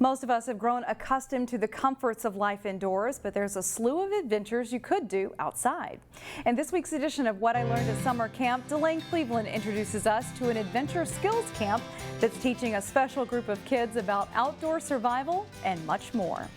Most of us have grown accustomed to the comforts of life indoors, but there's a slew of adventures you could do outside. In this week's edition of What I Learned at Summer Camp, Delane Cleveland introduces us to an adventure skills camp that's teaching a special group of kids about outdoor survival and much more.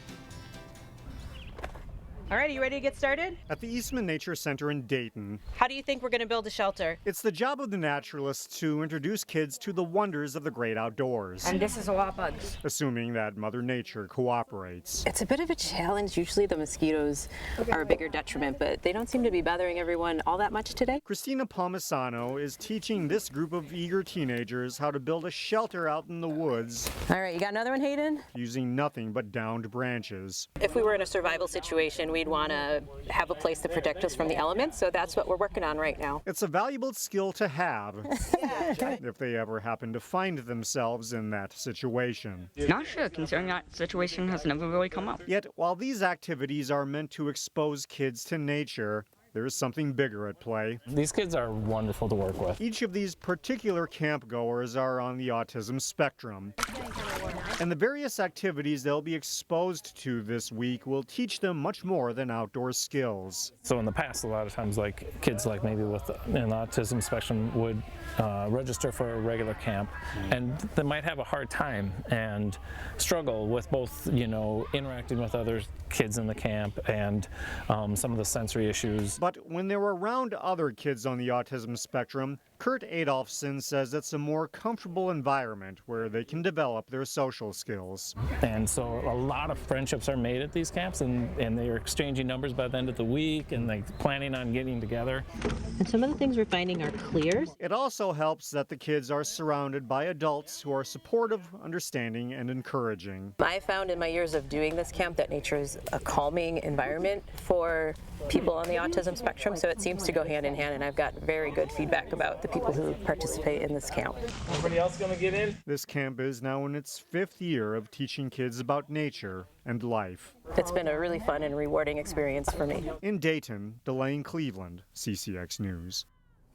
All right, are you ready to get started? At the Eastman Nature Center in Dayton. How do you think we're going to build a shelter? It's the job of the naturalists to introduce kids to the wonders of the great outdoors. And this is a lot of bugs. Assuming that Mother Nature cooperates. It's a bit of a challenge. Usually the mosquitoes are a bigger detriment, but they don't seem to be bothering everyone all that much today. Christina Palmisano is teaching this group of eager teenagers how to build a shelter out in the woods. All right, you got another one, Hayden? Using nothing but downed branches. If we were in a survival situation, we'd want to have a place to protect us from the elements, so that's what we're working on right now. It's a valuable skill to have if they ever happen to find themselves in that situation. Not sure, considering that situation has never really come up. Yet, while these activities are meant to expose kids to nature, there is something bigger at play. These kids are wonderful to work with. Each of these particular campgoers are on the autism spectrum. And the various activities they'll be exposed to this week will teach them much more than outdoor skills. So in the past, a lot of times, like kids like maybe with an autism spectrum would register for a regular camp, and they might have a hard time and struggle with both, interacting with other kids in the camp and some of the sensory issues. But when they're around other kids on the autism spectrum, Kurt Adophson says it's a more comfortable environment where they can develop their social skills. And so a lot of friendships are made at these camps, and they're exchanging numbers by the end of the week, and they're planning on getting together. And some of the things we're finding are clears. It also helps that the kids are surrounded by adults who are supportive, understanding, and encouraging. I found in my years of doing this camp that nature is a calming environment for people on the autism spectrum, so it seems to go hand in hand, and I've got very good feedback about the people who participate in this camp. Everybody else gonna get in? This camp is now in its 5th year of teaching kids about nature and life. It's been a really fun and rewarding experience for me. In Dayton, Delane Cleveland, CCX News.